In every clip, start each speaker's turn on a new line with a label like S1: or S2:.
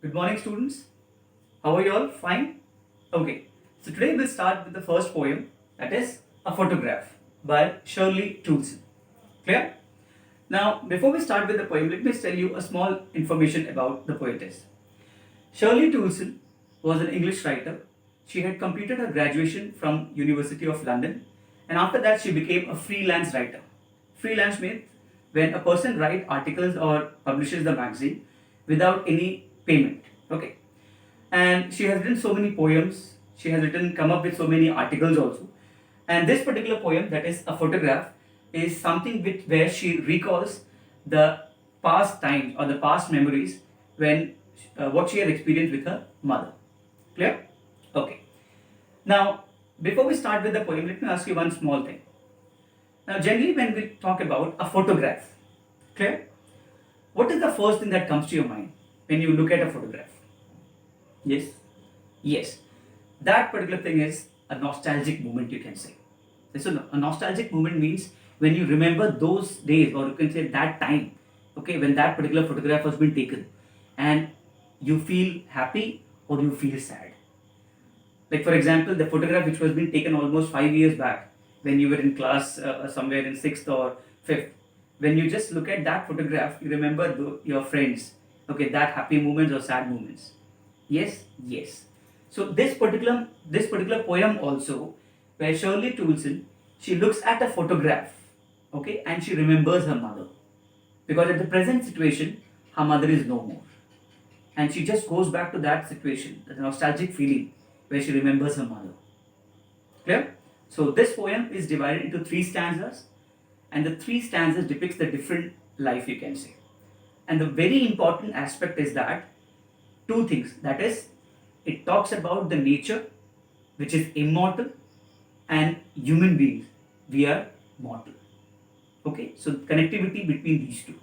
S1: Good morning, students. How are you all? Fine? Okay. So today we'll start with the first poem, that is A Photograph by Shirley Toulson. Clear? Now, before we start with the poem, let me tell you a small information about the poetess. Shirley Toulson was an English writer. She had completed her graduation from University of London, and after that she became a freelance writer. Freelance means when a person writes articles or publishes the magazine without any payment. Okay. And she has written so many poems. She has come up with so many articles also. And this particular poem, that is A Photograph, is something where she recalls the past times or the past memories when what she had experienced with her mother. Clear? Okay. Now, before we start with the poem, let me ask you one small thing. Now, generally, when we talk about a photograph, clear? What is the first thing that comes to your mind when you look at a photograph? Yes? Yes. That particular thing is a nostalgic moment, you can say. So, a nostalgic moment means when you remember those days, or you can say that time, okay, when that particular photograph has been taken, and you feel happy or you feel sad. Like, for example, the photograph which was being taken almost 5 years back when you were in class somewhere in 6th or 5th. When you just look at that photograph, you remember your friends, okay, that happy moments or sad moments. Yes, yes. So this particular poem also, where Shirley Toulson, she looks at a photograph, okay, and she remembers her mother, because at the present situation, her mother is no more, and she just goes back to that situation, the nostalgic feeling, where she remembers her mother. Clear? So this poem is divided into 3 stanzas, and the 3 stanzas depicts the different life, you can say. And the very important aspect is that 2 things, that is, it talks about the nature which is immortal, and human beings, we are mortal. Okay, so connectivity between these two.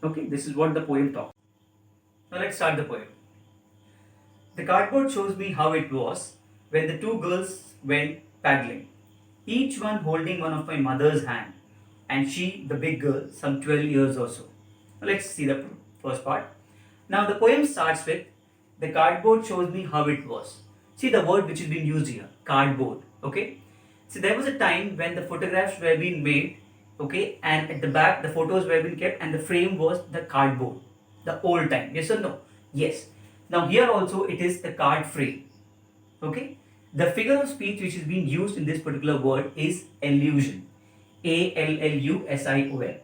S1: Okay, this is what the poem talks. Now let's start the poem. The cardboard shows me how it was when the 2 girls went paddling, each one holding one of my mother's hand, and she, the big girl, some 12 years or so. Now let's see the first part. Now the poem starts with, the cardboard shows me how it was. See the word which is being used here, cardboard. Okay. So there was a time when the photographs were being made, okay, and at the back the photos were being kept, and the frame was the cardboard. The old time. Yes or no? Yes. Now here also it is the card frame. Okay. The figure of speech which is being used in this particular word is allusion. Allusion.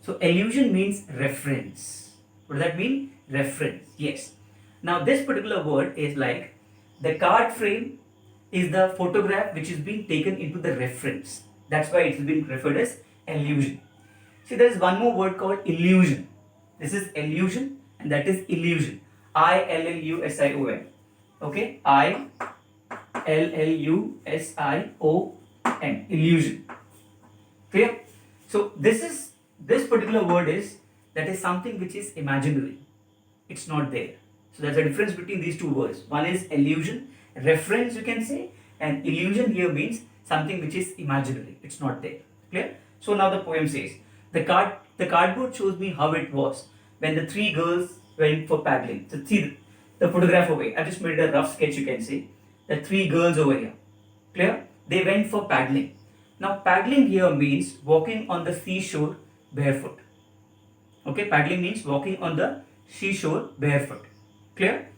S1: So allusion means reference. What does that mean? Reference. Yes. Now this particular word is like, the card frame is the photograph which is being taken into the reference. That's why it's been referred as allusion. See, there is one more word called illusion. This is allusion and that is illusion. Illusion. Okay? Illusion. Illusion. Clear? So this particular word is, that is something which is imaginary. It's not there. So there's a difference between these 2 words. One is allusion, reference you can say, and illusion here means something which is imaginary. It's not there. Clear? So now the poem says, the cardboard shows me how it was when the 3 girls went for paddling. So see the photograph over here. I just made a rough sketch, you can see. The 3 girls over here. Clear? They went for paddling. Now paddling here means walking on the seashore barefoot. Okay, paddling means walking on the seashore barefoot. Clear?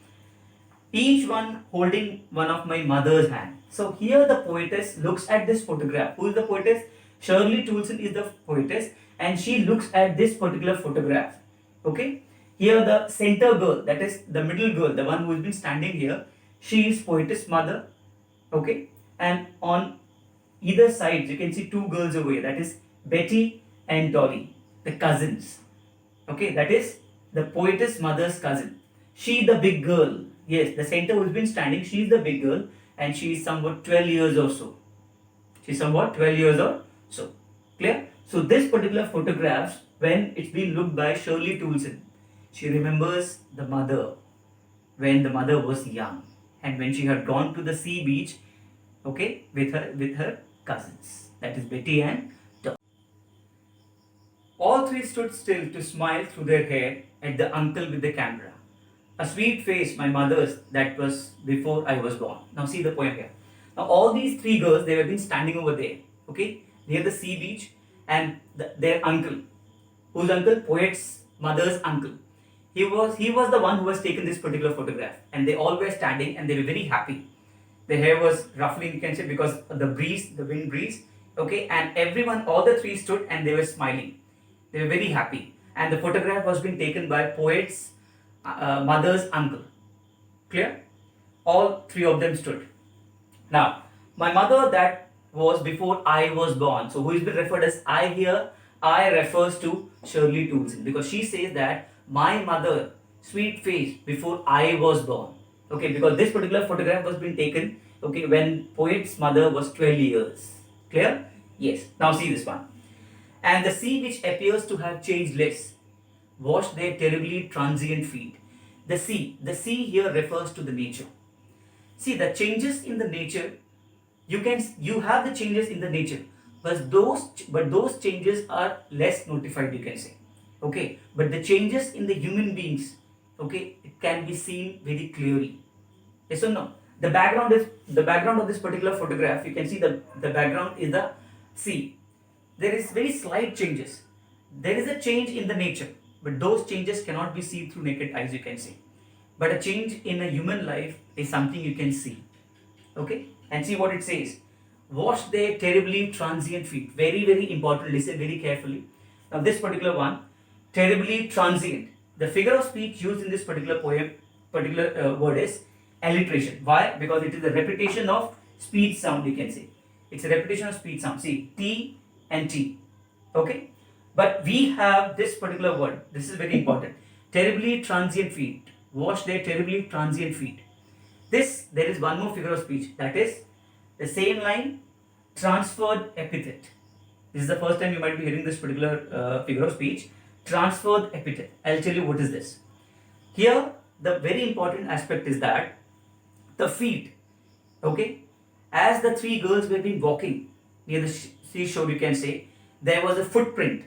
S1: Each one holding one of my mother's hand. So here the poetess looks at this photograph. Who is the poetess? Shirley Toulson is the poetess, and she looks at this particular photograph. Okay? Here the center girl, that is the middle girl, the one who has been standing here, she is poetess mother. Okay? And on either side you can see 2 girls over here, that is Betty and Dolly, the cousins. Okay, that is the poetess mother's cousin. She the big girl. Yes, the center who's been standing, she is the big girl, and she is somewhat 12 years or so. She's somewhat 12 years or so. Clear? So this particular photograph, when it's been looked by Shirley Toulson, she remembers the mother when the mother was young, and when she had gone to the sea beach, okay, with her cousins. That is Betty and Tom. All 3 stood still to smile through their hair at the uncle with the camera. A sweet face, my mother's, that was before I was born. Now see the poem here. Now all these three girls, they have been standing over there, okay, near the sea beach, and their uncle, whose uncle, poet's mother's uncle, he was the one who has taken this particular photograph, and they all were standing and they were very happy. The hair was ruffling, you can say, because of the wind breeze, okay, and everyone, all the three stood and they were smiling. They were very happy, and the photograph was being taken by poet's mother's uncle. Clear? All three of them stood. Now, my mother, that was before I was born. So, who is been referred as I here? I refers to Shirley Toulson, because she says that my mother, sweet face, before I was born. Okay, because this particular photograph was being taken, okay, when poet's mother was 12 years. Clear? Yes. Now see this one. And the sea which appears to have changed less, washed their terribly transient feet. The sea here refers to the nature. See, the changes in the nature, you have the changes in the nature, but those changes are less notified, you can say. Okay, but the changes in the human beings, okay, it can be seen very clearly. Yes or no? The background of this particular photograph. You can see the background is the sea. There is very slight changes. There is a change in the nature, but those changes cannot be seen through naked eyes, you can say. But a change in a human life is something you can see. Okay, and see what it says. Wash their terribly transient feet. Very, very important. Listen very carefully. Now this particular one, terribly transient. The figure of speech used in this particular poem, word is alliteration. Why? Because it is a repetition of speech sound, you can say. It's a repetition of speech sound. See, T and T. Okay? But we have this particular word. This is very important. Terribly transient feet. Wash their terribly transient feet. There is one more figure of speech. That is the same line, transferred epithet. This is the first time you might be hearing this particular figure of speech. Transferred epithet. I'll tell you what is this. Here, the very important aspect is that the feet, okay, as the three girls were been walking near the seashore, you can say, there was a footprint.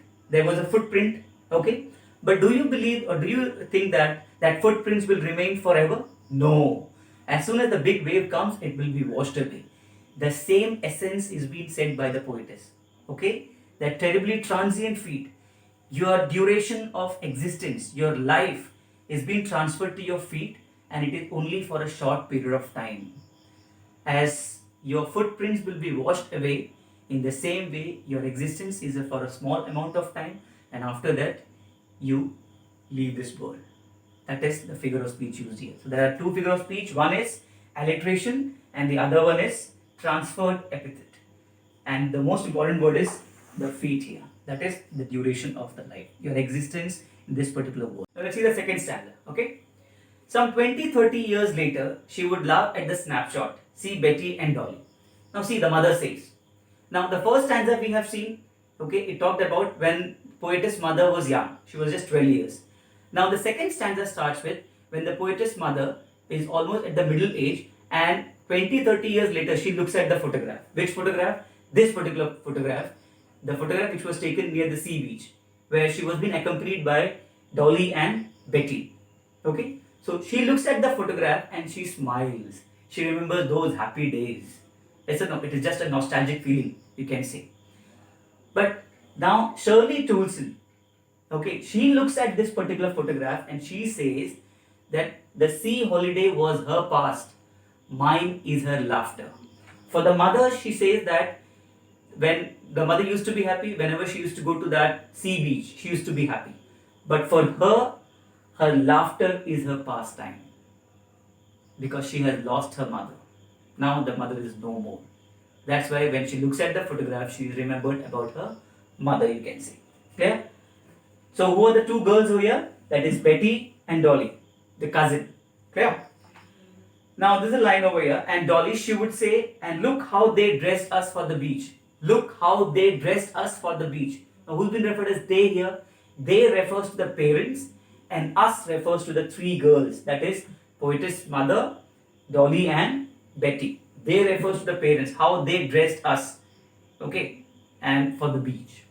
S1: Okay. But do you believe or do you think that footprints will remain forever? No. As soon as the big wave comes, it will be washed away. The same essence is being said by the poetess. Okay? That terribly transient feet, your duration of existence, your life is being transferred to your feet, and it is only for a short period of time. As your footprints will be washed away, in the same way, your existence is for a small amount of time, and after that, you leave this world. That is the figure of speech used here. So there are two figures of speech. One is alliteration, and the other one is transferred epithet. And the most important word is the feet here. That is the duration of the life, your existence in this particular world. Now let's see the second stanza. Okay. Some 20-30 years later, she would laugh at the snapshot. See Betty and Dolly. Now see, the mother says. Now the first stanza we have seen, okay, it talked about when poetess mother was young. She was just 12 years. Now the second stanza starts with when the poetess mother is almost at the middle age, and 20-30 years later she looks at the photograph. Which photograph? This particular photograph. The photograph which was taken near the sea beach, where she was being accompanied by Dolly and Betty. Okay. So she looks at the photograph and she smiles. She remembers those happy days. It is just a nostalgic feeling, you can say. But now Shirley Toulson, okay, she looks at this particular photograph and she says that the sea holiday was her past, mine is her laughter. For the mother, she says that when the mother used to be happy, whenever she used to go to that sea beach, she used to be happy. But for her, her laughter is her pastime, because she has lost her mother. Now the mother is no more. That's why when she looks at the photograph, she is remembered about her mother, you can say. Clear? So who are the two girls over here? That is Betty and Dolly, the cousin. Clear? Now there's a line over here, and Dolly, she would say, and look how they dressed us for the beach. Look how they dressed us for the beach. Now who's been referred as they here? They refers to the parents, and us refers to the three girls. That is poetess mother, Dolly and Betty. They refers to the parents, how they dressed us. Okay, and for the beach.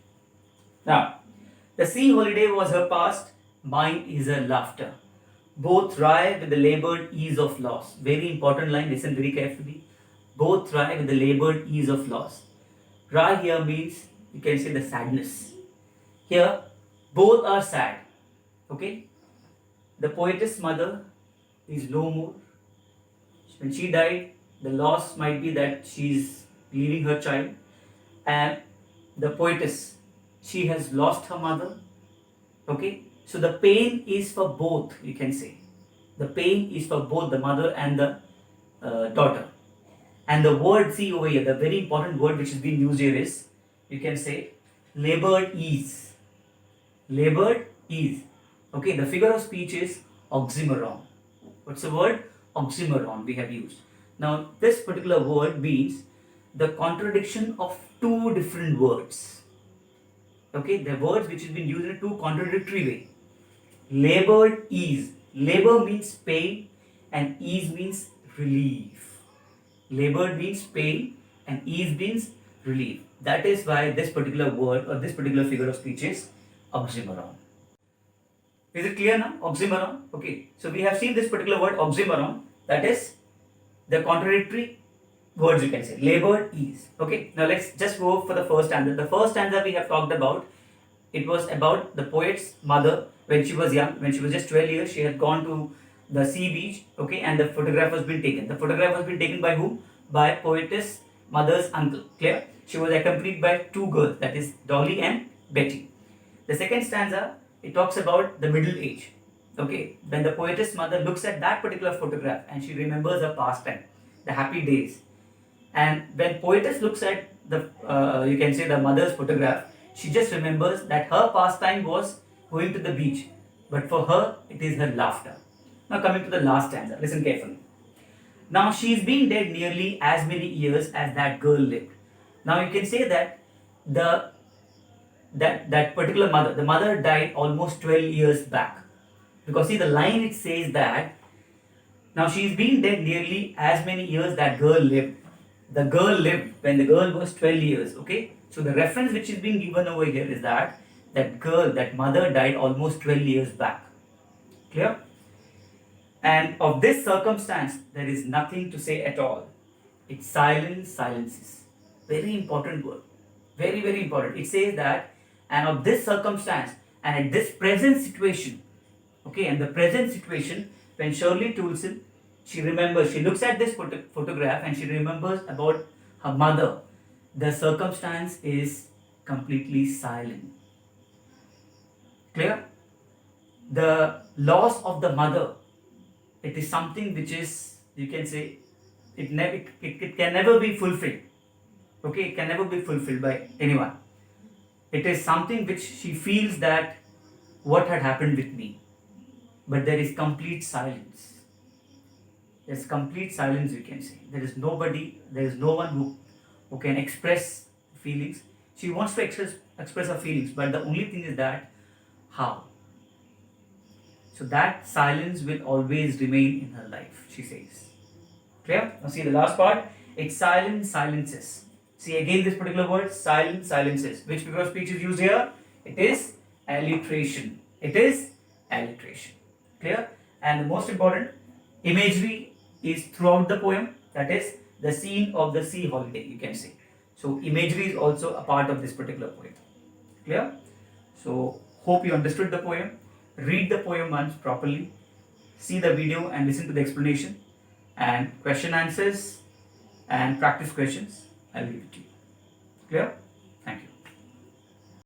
S1: Now, the sea holiday was her past, mine is her laughter. Both thrive with the labored ease of loss. Very important line, listen very carefully. Both thrive with the labored ease of loss. Ra here means, you can say, the sadness. Here, both are sad. Okay? The poetess mother is no more. When she died, the loss might be that she is leaving her child. And the poetess, she has lost her mother. Okay? So the pain is for both, you can say. The pain is for both the mother and the daughter. And the word, see over here, the very important word which is being used here is, you can say, labored ease. Labored ease. Okay, the figure of speech is oxymoron. What's the word? Oxymoron we have used. Now, this particular word means the contradiction of two different words. Okay, the words which has been used in a two contradictory way. Labored ease. Labor means pain and ease means relief. Labored means pain and ease means relief. That is why this particular word or this particular figure of speech is oxymoron. Is it clear now? Oxymoron. Okay. So we have seen this particular word oxymoron. That is the contradictory words, you can say. Labored ease. Okay. Now let's just go for the first stanza. The first stanza we have talked about, it was about the poet's mother when she was young, when she was just 12 years. She had gone to the sea beach. Okay. And the photograph has been taken. The photograph has been taken by whom? By poetess mother's uncle. Clear? She was accompanied by two girls. That is Dolly and Betty. The second stanza, it talks about the middle age. Okay, when the poetess mother looks at that particular photograph and she remembers her pastime, the happy days. And when poetess looks at the, you can say, the mother's photograph, she just remembers that her pastime was going to the beach. But for her, it is her laughter. Now coming to the last stanza, listen carefully. Now she is being dead nearly as many years as that girl lived. Now you can say that that particular mother, the mother died almost 12 years back. Because see, the line, it says that now she's been dead nearly as many years that girl lived. The girl lived when the girl was 12 years. Okay, so the reference which is being given over here is that girl, that mother died almost 12 years back. Clear? And of this circumstance, there is nothing to say at all. It's silence, silences. Very important word. Very, very important. It says that, and of this circumstance, and at this present situation, okay, and the present situation, when Shirley Toulson, she remembers, she looks at this photograph and she remembers about her mother, the circumstance is completely silent. Clear? The loss of the mother, it is something which is, you can say, it can never be fulfilled. Okay, it can never be fulfilled by anyone. It is something which she feels that what had happened with me. But there is complete silence. There's complete silence, you can say. There is nobody, there is no one who can express feelings. She wants to express her feelings, but the only thing is that how? So that silence will always remain in her life, she says. Clear? Now see the last part. It's silent silences. See again this particular word, silent silences. Which figure of speech is used here? It is alliteration. It is alliteration. Clear? And the most important, imagery is throughout the poem. That is the scene of the sea holiday, you can say. So imagery is also a part of this particular poem. Clear? So hope you understood the poem. Read the poem once properly. See the video and listen to the explanation. And question answers and practice questions. I'll leave it to you. Clear?